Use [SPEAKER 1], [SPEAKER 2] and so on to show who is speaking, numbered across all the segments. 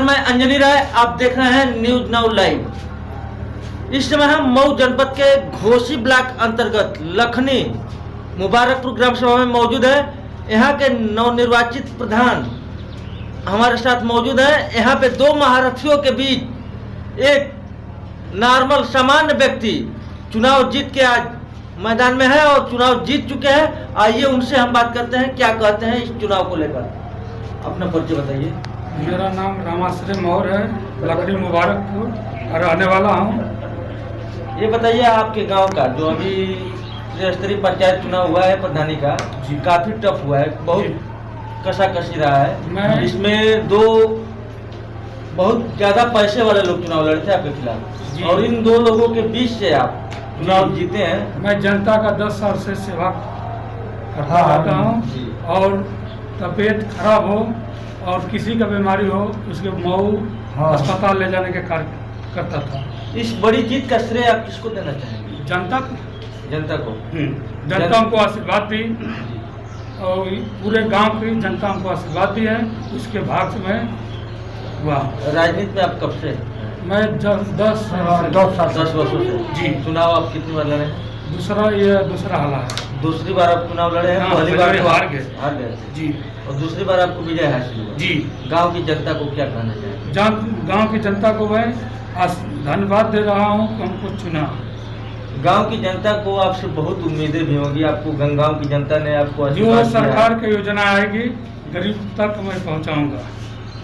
[SPEAKER 1] मैं अंजनी राय, आप देख रहे हैं न्यूज नाउ लाइव। इस समय हम मऊ जनपद के घोसी ब्लॉक अंतर्गत लखनी मुबारकपुर ग्राम सभा में मौजूद है। यहाँ के नवनिर्वाचित प्रधान हमारे साथ मौजूद है। यहाँ पे दो महारथियों के बीच एक नॉर्मल सामान्य व्यक्ति चुनाव जीत के आज मैदान में है और चुनाव जीत चुके हैं। आइए उनसे हम बात करते हैं, क्या कहते हैं इस चुनाव को लेकर। अपना परिचय बताइए।
[SPEAKER 2] मेरा नाम रामाश्रय मौर्य है, लखनी मुबारकपुर रहने वाला हूँ।
[SPEAKER 1] ये बताइए आपके गांव का जो अभी त्रिस्तरीय पंचायत चुनाव हुआ है प्रधानी का, काफी टफ हुआ है, बहुत कसाकसी रहा है। इसमें दो बहुत ज्यादा पैसे वाले लोग चुनाव लड़े थे आपके खिलाफ और इन दो लोगों के बीच से आप चुनाव जीते हैं।
[SPEAKER 2] मैं जनता का 10 साल से सेवा करता रहता हूँ और तबीयत खराब हो और किसी का बीमारी हो उसके मऊ अस्पताल ले जाने के कार्य करता था।
[SPEAKER 1] इस बड़ी जीत का श्रेय आप किसको देना चाहेंगे?
[SPEAKER 2] जनता को।
[SPEAKER 1] जनता
[SPEAKER 2] हमको आशीर्वाद दी और पूरे गांव की जनता हमको आशीर्वाद दी है, उसके भाग से मैं हुआ।
[SPEAKER 1] राजनीति में आप कब से?
[SPEAKER 2] मैं 10
[SPEAKER 1] वर्षों से।
[SPEAKER 2] जी।
[SPEAKER 1] चुनाव आप कितनी बार लड़े?
[SPEAKER 2] दूसरा हला है।
[SPEAKER 1] दूसरी बार आप चुनाव लड़े हैं?
[SPEAKER 2] हाँ,
[SPEAKER 1] पहली बार
[SPEAKER 2] हार गए
[SPEAKER 1] जी। और दूसरी बार आपको विजय हासिल हुआ
[SPEAKER 2] जी।
[SPEAKER 1] गांव की जनता को क्या कहना चाहिए?
[SPEAKER 2] गांव की जनता को मैं धन्यवाद दे रहा हूँ कि हमको चुना।
[SPEAKER 1] गांव की जनता को आपसे बहुत उम्मीदें भी होंगी। आपको गांव की जनता ने आपको
[SPEAKER 2] जो सरकार की योजना आएगी गरीब तक मैं पहुँचाऊँगा।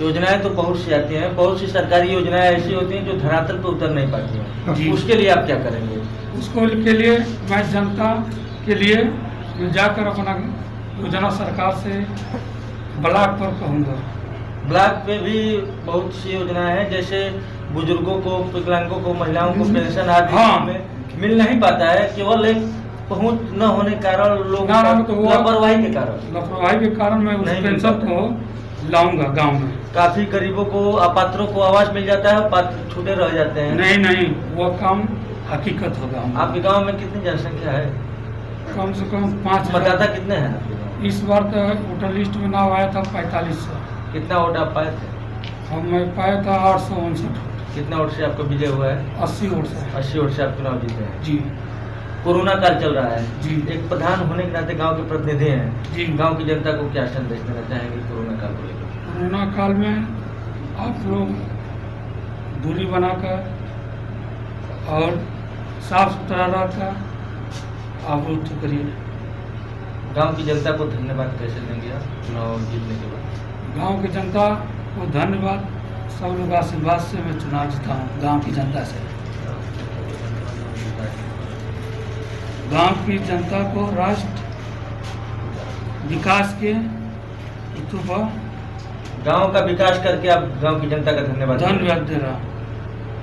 [SPEAKER 1] योजनाएं तो बहुत सी आती हैं, बहुत सी सरकारी योजनाएं ऐसी होती हैं जो धरातल पर उतर नहीं पाती हैं। उसके लिए आप क्या करेंगे?
[SPEAKER 2] उसको के लिए मैं जनता के लिए जाकर अपना योजना सरकार से ब्लॉक पर कहूँगा।
[SPEAKER 1] ब्लॉक पे भी बहुत सी योजनाएं हैं, जैसे बुजुर्गों को, विकलांगों को, महिलाओं को पेंशन आदि में मिल नहीं पाता है, केवल एक पहुंच न होने के कारण लोग लापरवाही
[SPEAKER 2] के कारण मैं उस पेंशन को लाऊंगा गांव में।
[SPEAKER 1] काफी गरीबों को, अपात्रों को आवास मिल जाता है, पात्र छूटे रह जाते हैं।
[SPEAKER 2] नहीं, वो काम हकीकत होगा।
[SPEAKER 1] आपके गांव में कितनी जनसंख्या है?
[SPEAKER 2] कम से कम 5।
[SPEAKER 1] मतदाता कितने हैं आपके गाँव?
[SPEAKER 2] इस बार तो वोटर लिस्ट में नाम आया था 4500।
[SPEAKER 1] कितना वोट आप पाए थे?
[SPEAKER 2] मैं पाया था 859।
[SPEAKER 1] कितना वोट से आपका विजय हुआ है?
[SPEAKER 2] 80 वोट से।
[SPEAKER 1] 80 वोट से आप चुनाव जीते हैं
[SPEAKER 2] जी।
[SPEAKER 1] कोरोना काल चल रहा है
[SPEAKER 2] जी।
[SPEAKER 1] एक प्रधान होने के नाते गांव के प्रतिनिधि हैं
[SPEAKER 2] जी।
[SPEAKER 1] गांव की जनता को क्या संदेश देना चाहेंगे कोरोना काल को लेकर?
[SPEAKER 2] कोरोना काल में आप लोग दूरी बनाकर और साफ सुथरा रहकर आप लोग तो करिए।
[SPEAKER 1] गांव की जनता को धन्यवाद कैसे देंगे आप चुनाव जीतने के बाद?
[SPEAKER 2] गांव की जनता को धन्यवाद, सब लोग आशीर्वाद से मैं चुनाव जीता हूँ। गांव की जनता से, गांव की जनता को राष्ट्र विकास के हेतु पर
[SPEAKER 1] गांव का विकास करके आप गांव की जनता का धन्यवाद
[SPEAKER 2] दे रहा हूँ।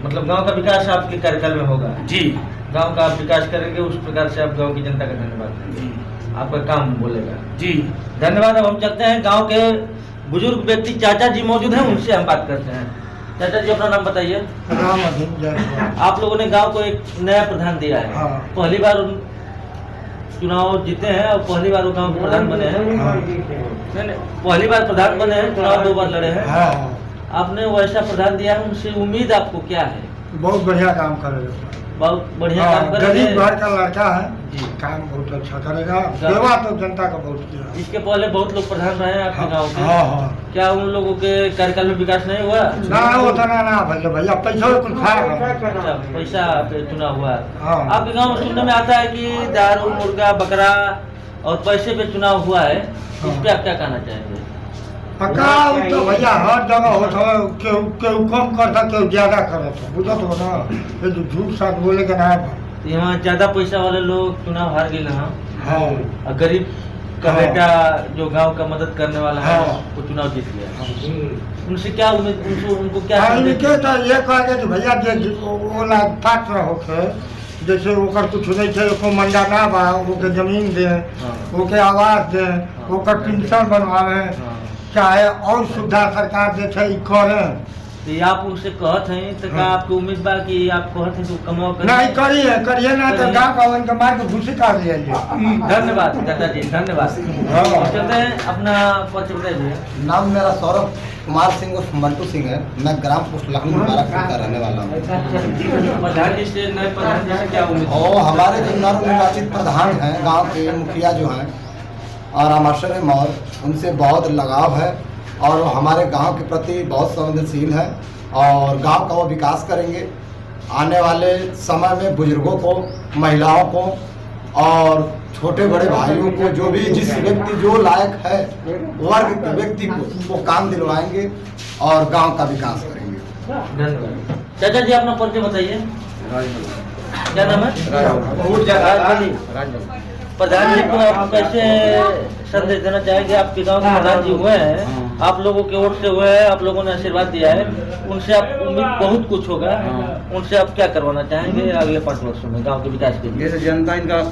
[SPEAKER 1] मतलब गांव का विकास आपके कार्यकाल में होगा?
[SPEAKER 2] जी।
[SPEAKER 1] गांव का आप विकास करेंगे, उस प्रकार से आप गांव की जनता का धन्यवाद देंगे, आपका काम बोलेगा।
[SPEAKER 2] जी
[SPEAKER 1] धन्यवाद। अब हम चलते हैं, गांव के बुजुर्ग व्यक्ति चाचा जी मौजूद हैं, उनसे हम बात करते हैं। चाचा जी अपना नाम बताइए। आप लोगों ने गांव को एक नया प्रधान दिया है।
[SPEAKER 3] हाँ।
[SPEAKER 1] पहली बार चुनाव जीते हैं और पहली बार वो गांव के प्रधान बने हैं। नहीं, पहली बार प्रधान बने हैं, चुनाव 2 बार लड़े हैं। आपने वैसा प्रधान दिया है, उनसे उम्मीद आपको क्या है?
[SPEAKER 3] बहुत बढ़िया काम करेगा।
[SPEAKER 1] बहुत बढ़िया काम करेंगे।
[SPEAKER 3] गरीब घर का लड़का है
[SPEAKER 1] जी।
[SPEAKER 3] काम बहुत अच्छा करेगा। सेवा तो जनता का बहुत किया।
[SPEAKER 1] इसके पहले बहुत लोग प्रधान रहे हैं आपके गांव के।
[SPEAKER 3] हाँ।
[SPEAKER 1] क्या उन लोगों के कार्यकाल में विकास नहीं हुआ?
[SPEAKER 3] ना होता ना भैया पैसा कुछ खाएगा।
[SPEAKER 1] अच्छा, पैसा पे चुनाव हुआ।
[SPEAKER 3] हाँ।
[SPEAKER 1] आपके गांव में सुनने में आता है कि दारू, मुर्गा, बकरा और पैसे पे चुनाव हुआ है। इस पे आप क्या कहना चाहेंगे?
[SPEAKER 3] तो भैया हर जगह होता है, केहू कम करता, केहू ज्यादा करता, बुझत हो ना। ये तो झूठ साथ बोले के ना।
[SPEAKER 1] यहाँ ज्यादा पैसा वाले लोग चुनाव हार गए ना।
[SPEAKER 3] हाँ।
[SPEAKER 1] और गरीब का बेटा जो गांव का मदद करने वाला है वो चुनाव जीत गया। उनसे क्या उम्मीद, उनको क्या?
[SPEAKER 3] इनके तो ये कहे कि भैया जो पात्र होके जैसे ओकर कुछ नहीं थे, को मंडा ना बा, ओके जमीन दे, ओके आवास दे, ओकर पेंशन बनवावे, चाहे और सुविधा सरकार देते करें।
[SPEAKER 1] तो आप उनसे कहते हैं तो क्या आपको उम्मीद बा कि आप कहते हैं तो कमाओ
[SPEAKER 3] नहीं करिए ना तो गाँव का के मार के घुसी काट लिया।
[SPEAKER 1] धन्यवाद चाचा जी, धन्यवाद। चलते हैं, अपना परिचय बताइए।
[SPEAKER 4] नाम मेरा सौरभ कुमार सिंह उर्फ मंटू सिंह है। मैं ग्राम पोस्ट लखनऊ मुबारकपुर का रहने वाला हूँ।
[SPEAKER 1] प्रधान जी से नए प्रधान जी से क्या उम्मीद?
[SPEAKER 4] और हमारे जो नवनिर्वाचित प्रधान हैं, गांव के मुखिया जो हैं और रामेश्वर मौर्य, उनसे बहुत लगाव है और हमारे गांव के प्रति बहुत संवेदनशील है और गांव का वो विकास करेंगे। आने वाले समय में बुजुर्गों को, महिलाओं को और छोटे बड़े भाइयों को, जो भी जिस व्यक्ति जो लायक है वर्ग के व्यक्ति को वो काम दिलवाएंगे और गांव का विकास करेंगे।
[SPEAKER 1] धन्यवाद। चाचा जी अपना परिचय बताइए। क्या नाम है? प्रधान जी को आप कैसे संदेश देना चाहेंगे? आपके गांव के प्रधान जी हुए हैं, आप लोगों के वोट से हुए हैं, आप लोगों ने आशीर्वाद दिया है, उनसे आप उम्मीद बहुत कुछ होगा, उनसे आप क्या करवाना चाहेंगे अगले 5 वर्षों में गांव के विकास के लिए?
[SPEAKER 4] जैसे जनता इनका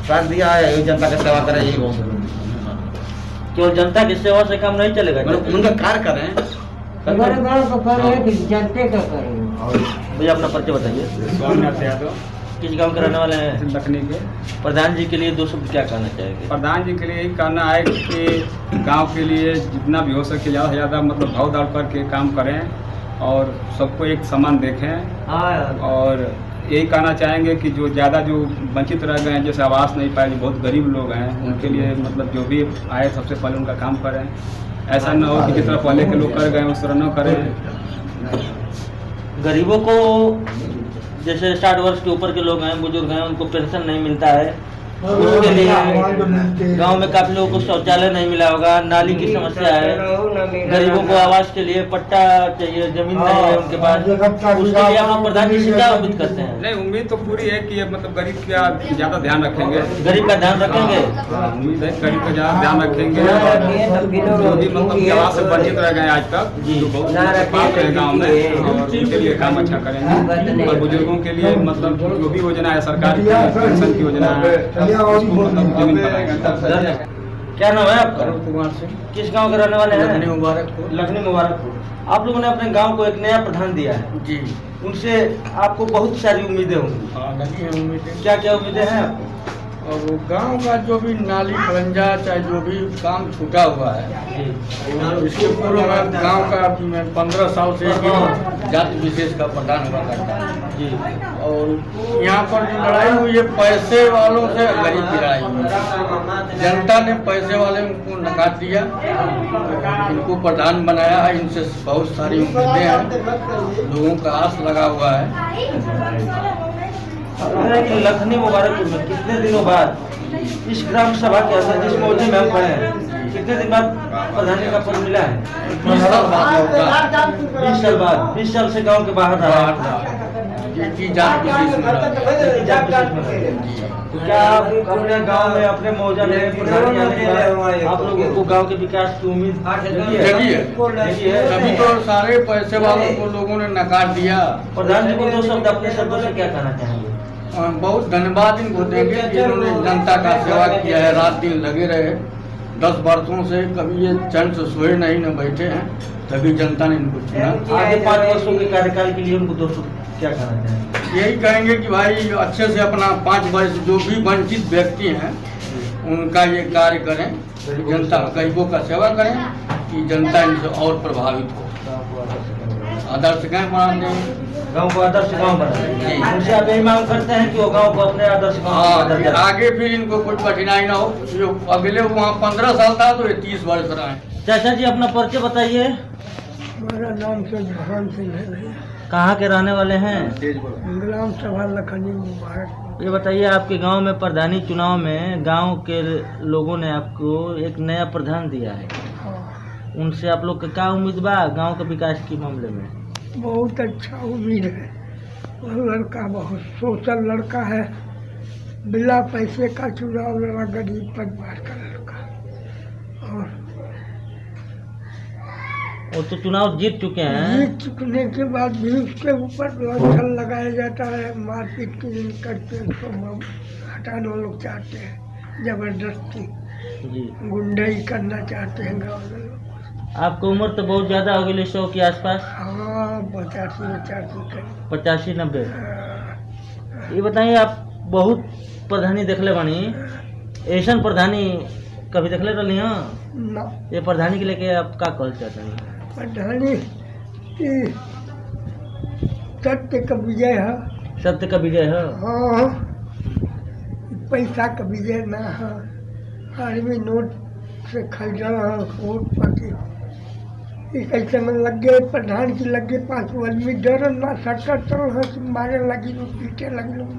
[SPEAKER 4] साथ दिया है, जनता की सेवा करें, यही बहुत जरूरी है।
[SPEAKER 1] केवल जनता की सेवा से काम नहीं चलेगा,
[SPEAKER 4] उनका कार्य करें,
[SPEAKER 3] जनते का करेंगे।
[SPEAKER 1] भैया अपना परिचय बताइए। किस गांव के रहने वाले हैं?
[SPEAKER 2] लखनी के।
[SPEAKER 1] प्रधान जी के लिए 2 शब्द क्या कहना चाहेंगे?
[SPEAKER 2] प्रधान जी के लिए यही कहना है कि गांव के लिए जितना भी हो सके ज़्यादा से ज़्यादा मतलब भाव दाव करके काम करें और सबको एक समान देखें। और यही कहना चाहेंगे कि जो ज़्यादा जो वंचित रह गए हैं, जैसे आवास नहीं पाए, जो बहुत गरीब लोग हैं, उनके लिए मतलब जो भी आए सबसे पहले उनका काम करें। ऐसा न हो कि जिस तरह पहले के लोग कर गए उस तरह न करें।
[SPEAKER 1] गरीबों को, जैसे 60 वर्ष के ऊपर के लोग हैं, बुजुर्ग हैं, उनको पेंशन नहीं मिलता है, उसके लिए गांव में काफी लोगों को शौचालय नहीं मिला होगा, नाली की समस्या है, गरीबों को आवास के लिए पट्टा चाहिए, जमीन नहीं है उनके पास, उसके लिए आप प्रधान जी से क्या उम्मीद करते हैं?
[SPEAKER 2] नहीं, उम्मीद तो पूरी है कि ये मतलब गरीब का ज़्यादा ध्यान रखेंगे।
[SPEAKER 1] गरीब का ध्यान रखेंगे?
[SPEAKER 2] उम्मीद है गरीब का ज़्यादा ध्यान रखेंगे। जो भी मतलब आवास से वंचित रह गए आज तक, जो बहुत पाप है गाँव में, और उनके लिए काम अच्छा करेंगे। और बुजुर्गों के लिए मतलब जो भी योजना है सरकार की, पेंशन की योजना है,
[SPEAKER 1] क्या नाम है आपका?
[SPEAKER 2] कुमार सिंह।
[SPEAKER 1] किस गांव के रहने वाले हैं?
[SPEAKER 4] लखनऊ मुबारकपुर।
[SPEAKER 1] लखनऊ मुबारकपुर। आप लोगों ने अपने गांव को एक नया प्रधान दिया है
[SPEAKER 4] जी।
[SPEAKER 1] उनसे आपको बहुत सारी उम्मीदें होंगी।
[SPEAKER 3] हाँ, लगी है उम्मीदें।
[SPEAKER 1] क्या क्या उम्मीदें हैं आपको?
[SPEAKER 3] और वो गांव का जो भी नाली खरंजा चाहे जो भी काम छूटा हुआ है, इसके पूर्व में गांव का मैं 15 साल से ही जाति विशेष का प्रधान हुआ करता है
[SPEAKER 1] जी।
[SPEAKER 3] और यहाँ पर जो लड़ाई हुई है पैसे वालों से, गरीब की लड़ाई हुई है। जनता ने पैसे वाले को नकार दिया, इनको प्रधान बनाया है, इनसे बहुत सारी उम्मीदें हैं, लोगों का आस लगा हुआ है।
[SPEAKER 1] लखनऊ मुबारकपुर में कितने दिनों बाद इस ग्राम सभा के अंदर जिस मौजे में हम खड़े हैं, कितने दिन बाद प्रधानी का पद मिला है?
[SPEAKER 3] 20 साल बाद
[SPEAKER 1] 20 साल बाद। 20 साल से गांव के बाहर रहा।
[SPEAKER 3] ये जात विशेष में
[SPEAKER 1] तो क्या आप अपने गांव में, अपने मौजा में प्रधानी आने के बाद आप लोगों को गांव के विकास की उम्मीद
[SPEAKER 3] जगी है। तभी तो सारे पैसे वालों को लोगों ने नकार दिया।
[SPEAKER 1] प्रधान जी को 2 शब्द अपने शब्दों से क्या कहना चाहेंगे?
[SPEAKER 3] बहुत धन्यवाद इनको देंगे कि इन्होंने जनता का सेवा किया है, रात दिन लगे रहे 10 वर्षों से, कभी ये चैन से सोए नहीं, न बैठे हैं, तभी जनता ने इनको चुना।
[SPEAKER 1] आगे 5 वर्षों के कार्यकाल के लिए उनको 2 शब्द क्या कहना चाहेंगे?
[SPEAKER 3] यही कहेंगे कि भाई अच्छे से अपना 5 वर्ष जो भी वंचित व्यक्ति हैं उनका ये कार्य करें, जनता गरीबों का सेवा करें कि जनता इनसे और प्रभावित हो, आदर्श गाँव बना दें,
[SPEAKER 1] गांव को आदर्श गांव बनाए। उनसे आप यही मांग करते हैं कि वो गांव को अपने आदर्श गांव
[SPEAKER 3] हाँ, आगे फिर इनको कोई कठिनाई ना हो। जो अगले वहाँ 15 साल था तो ये 30 वर्ष रहा है।
[SPEAKER 1] चाचा जी अपना परिचय बताइए।
[SPEAKER 3] मेरा नाम से भगवान सिंह है,
[SPEAKER 1] कहाँ के रहने वाले हैं?
[SPEAKER 3] ग्राम सभा लखनऊ मुबारक।
[SPEAKER 1] ये बताइए, आपके गांव में प्रधानी चुनाव में गांव के लोगों ने आपको एक नया प्रधान दिया है, उनसे आप लोग का क्या उम्मीद बा गांव के विकास के मामले में?
[SPEAKER 3] बहुत अच्छा उम्मीद है। वो लड़का बहुत सोशल लड़का है, बिना पैसे का चुनाव लड़ा, गरीब परिवार का लड़का, और
[SPEAKER 1] वो तो चुनाव जीत चुके हैं।
[SPEAKER 3] जीत चुकने के बाद भी उसके ऊपर लंचन लगाया जाता है, मारपीट की करते हैं, उसको हटाना लोग चाहते हैं, जबरदस्ती
[SPEAKER 1] जी
[SPEAKER 3] गुंडाई करना चाहते हैं गाँव में लोग।
[SPEAKER 1] आपकी उम्र तो बहुत ज्यादा हो गई, 100 के आसपास।
[SPEAKER 3] हाँ, 85
[SPEAKER 1] 85-90। ये बताइए, आप बहुत प्रधानी देखले बानी, ऐसा प्रधानी कभी देखले रही? हाँ, ये प्रधानी के लेके आप का कहल चाहते हैं?
[SPEAKER 3] प्रधानी ये सत्य का विजय है।
[SPEAKER 1] सत्य का विजय है।
[SPEAKER 3] हाँ, पैसा का विजय ना है। आदमी नोट से खरीदा है, वोट पाके एक ऐसे में लग गए, प्रधान की लग गए, 5 आदमी डर ना सरकार चल है, मारे लगी लोग, पीटे लगी लोग,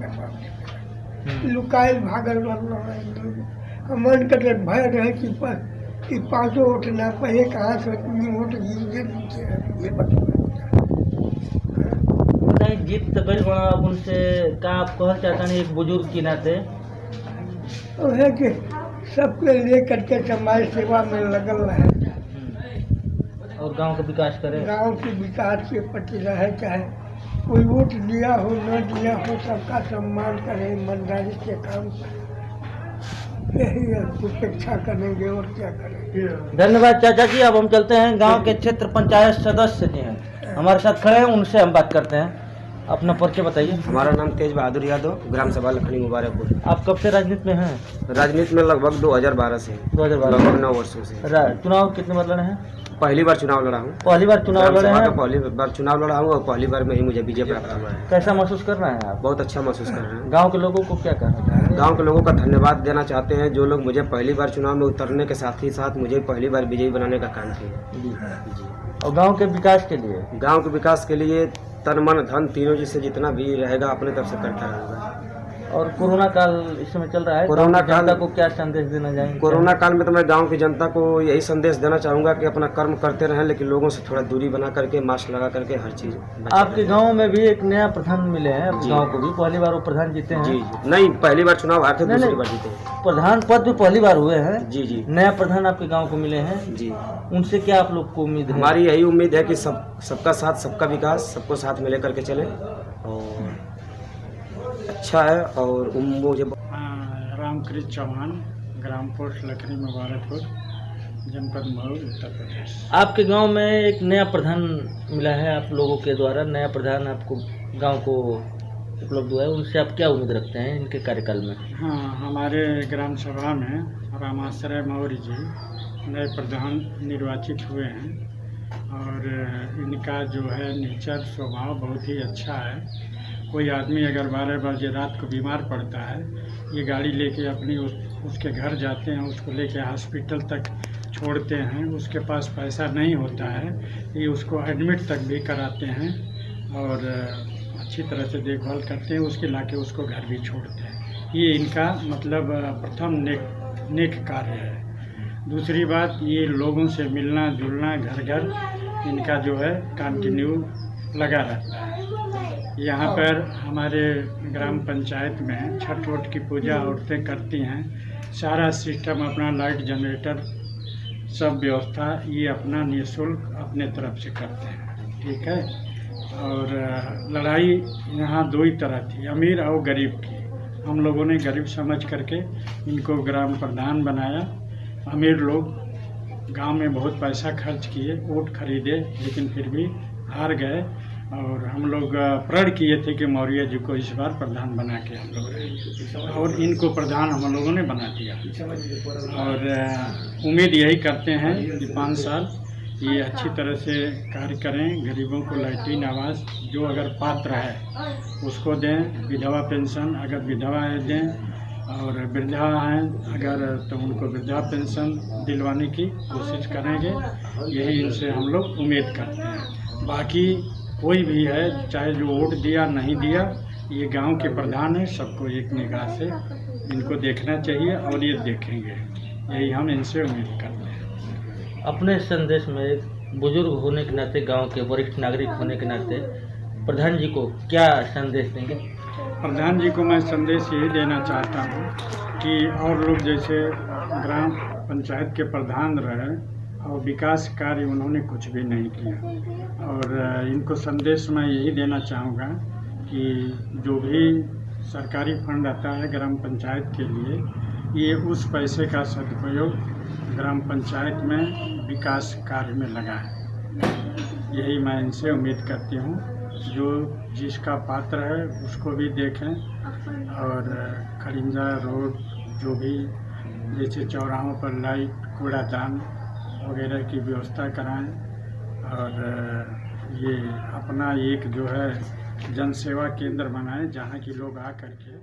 [SPEAKER 3] लुकाए भागल मन करे भय रहे कि 5 वोट ना पहले कहाँ से वोट ये
[SPEAKER 1] नहीं जीत तो गई बड़ा अब उनसे का आप कहना चाहता नहीं एक बुजुर्ग के नाते
[SPEAKER 3] तो है कि सबके लिए करके समाज सेवा में लगल रहे
[SPEAKER 1] और गांव का विकास करे।
[SPEAKER 3] गांव के विकास के प्रति रहे, चाहे कोई वोट दिया हो न दिया हो, सबका सम्मान करें, ईमानदारी से काम करें, यही अपेक्षा करेंगे और क्या करेंगे।
[SPEAKER 1] धन्यवाद चाचा जी। अब हम चलते हैं गांव के क्षेत्र पंचायत सदस्य जो हैं हमारे साथ खड़े हैं, उनसे हम बात करते हैं। अपना परिचय बताइए।
[SPEAKER 5] हमारा नाम तेज बहादुर यादव, ग्राम सभा लखनी मुबारकपुर।
[SPEAKER 1] आप कब से राजनीति में हैं?
[SPEAKER 5] राजनीति में लगभग 2012 से,
[SPEAKER 1] 2012
[SPEAKER 5] लगभग 9 वर्षों से।
[SPEAKER 1] चुनाव कितने बार लड़े हैं?
[SPEAKER 5] पहली बार चुनाव लड़ा हूँ।
[SPEAKER 1] पहली बार चुनाव
[SPEAKER 5] ग्राम
[SPEAKER 1] लड़े
[SPEAKER 5] सभा
[SPEAKER 1] हैं।
[SPEAKER 5] का पहली बार चुनाव लड़ा हूँ और पहली बार में ही मुझे विजय प्राप्त हुआ है।
[SPEAKER 1] कैसा महसूस कर रहे हैं आप?
[SPEAKER 5] बहुत अच्छा महसूस कर रहे हैं।
[SPEAKER 1] गांव के लोगों को क्या कहना चाहेंगे?
[SPEAKER 5] गांव के लोगों का धन्यवाद देना चाहते हैं, जो लोग मुझे पहली बार चुनाव में उतरने के साथ ही साथ मुझे पहली बार विजयी बनाने का काम किया।
[SPEAKER 1] और गांव के विकास के लिए?
[SPEAKER 5] गांव के विकास के लिए तन मन धन तीनों जिससे जितना भी रहेगा अपने तरफ से करता रहेगा।
[SPEAKER 1] और कोरोना काल इस समय चल रहा है,
[SPEAKER 5] कोरोना काल
[SPEAKER 1] जनता को क्या संदेश देना चाहेंगे?
[SPEAKER 5] कोरोना काल में तो मैं गांव की जनता को यही संदेश देना चाहूँगा कि अपना कर्म करते रहें, लेकिन लोगों से थोड़ा दूरी बना करके, मास्क लगा करके हर चीज़।
[SPEAKER 1] आपके गांव में भी एक नया प्रधान मिले हैं, गांव को भी पहली बार वो प्रधान जीते हैं।
[SPEAKER 5] जी नहीं, पहली बार चुनाव हारे थे,
[SPEAKER 1] नहीं,
[SPEAKER 5] दूसरी
[SPEAKER 1] नहीं।
[SPEAKER 5] बार जीते।
[SPEAKER 1] प्रधान पद भी पहली बार हुए हैं।
[SPEAKER 5] जी जी
[SPEAKER 1] नया प्रधान आपके गांव को मिले हैं,
[SPEAKER 5] जी।
[SPEAKER 1] उनसे क्या आप लोग को उम्मीद है?
[SPEAKER 5] हमारी यही उम्मीद है कि सबका साथ, सबका विकास, सबको साथ में लेकर के चले और अच्छा है। और मुझे
[SPEAKER 2] रामकृष्ण चौहान, ग्राम पोस्ट लखनी मुबारकपुर, जनपद मऊ, उत्तर प्रदेश।
[SPEAKER 1] आपके गांव में एक नया प्रधान मिला है, आप लोगों के द्वारा नया प्रधान आपको गांव को उपलब्ध हुआ है, उनसे आप क्या उम्मीद रखते हैं इनके कार्यकाल में?
[SPEAKER 2] हाँ, हमारे ग्राम सभा में रामाश्रय मौर्य जी नए प्रधान निर्वाचित हुए हैं और इनका जो है नेचर स्वभाव बहुत ही अच्छा है। कोई आदमी अगर 12 बजे रात को बीमार पड़ता है, ये गाड़ी लेके अपनी उसके घर जाते हैं, उसको लेके हॉस्पिटल तक छोड़ते हैं। उसके पास पैसा नहीं होता है, ये उसको एडमिट तक भी कराते हैं और अच्छी तरह से देखभाल करते हैं, उसके लाके उसको घर भी छोड़ते हैं। ये इनका मतलब प्रथम नेक कार्य है। दूसरी बात, ये लोगों से मिलना जुलना, घर घर इनका जो है कंटिन्यू लगा रहता है। यहाँ पर हमारे ग्राम पंचायत में छठ वट की पूजा औरतें करती हैं, सारा सिस्टम अपना लाइट जनरेटर सब व्यवस्था ये अपना निःशुल्क अपने तरफ से करते हैं, ठीक है। और लड़ाई यहाँ 2 ही तरह थी, अमीर और गरीब की। हम लोगों ने गरीब समझ करके इनको ग्राम प्रधान बनाया। अमीर लोग गांव में बहुत पैसा खर्च किए, वोट खरीदे, लेकिन फिर भी हार गए और हम लोग प्रण किए थे कि मौर्य जी को इस बार प्रधान बना के हम लोग रहेंगे और इनको प्रधान हम लोगों ने बना दिया। और उम्मीद यही करते हैं कि 5 साल ये अच्छी तरह से कार्य करें, गरीबों को लैट्रिन आवास जो अगर पात्र है उसको दें, विधवा पेंशन अगर विधवा है दें, और वृद्धा हैं अगर तो उनको वृद्धा पेंशन दिलवाने की कोशिश करेंगे। यही इनसे हम लोग उम्मीद करते हैं। बाकी कोई भी है, चाहे जो वोट दिया नहीं दिया, ये गांव के प्रधान है, सबको एक निगाह से इनको देखना चाहिए और ये देखेंगे। यही हम इनसे उम्मीद करते हैं।
[SPEAKER 1] अपने संदेश में एक बुजुर्ग होने के नाते, गांव के वरिष्ठ नागरिक होने के नाते प्रधान जी को क्या संदेश देंगे?
[SPEAKER 2] प्रधान जी को मैं संदेश यही देना चाहता हूँ कि और लोग जैसे ग्राम पंचायत के प्रधान रहे और विकास कार्य उन्होंने कुछ भी नहीं किया। और इनको संदेश मैं यही देना चाहूँगा कि जो भी सरकारी फंड आता है ग्राम पंचायत के लिए, ये उस पैसे का सदुपयोग ग्राम पंचायत में विकास कार्य में लगाएं। यही मैं इनसे उम्मीद करती हूँ। जो जिसका पात्र है उसको भी देखें और खड़िंजा रोड जो भी जैसे चौराहों पर लाइट, कूड़ादान वगैरह की व्यवस्था कराएं
[SPEAKER 6] और ये अपना एक जो है जन सेवा केंद्र बनाए जहाँ की लोग आ करके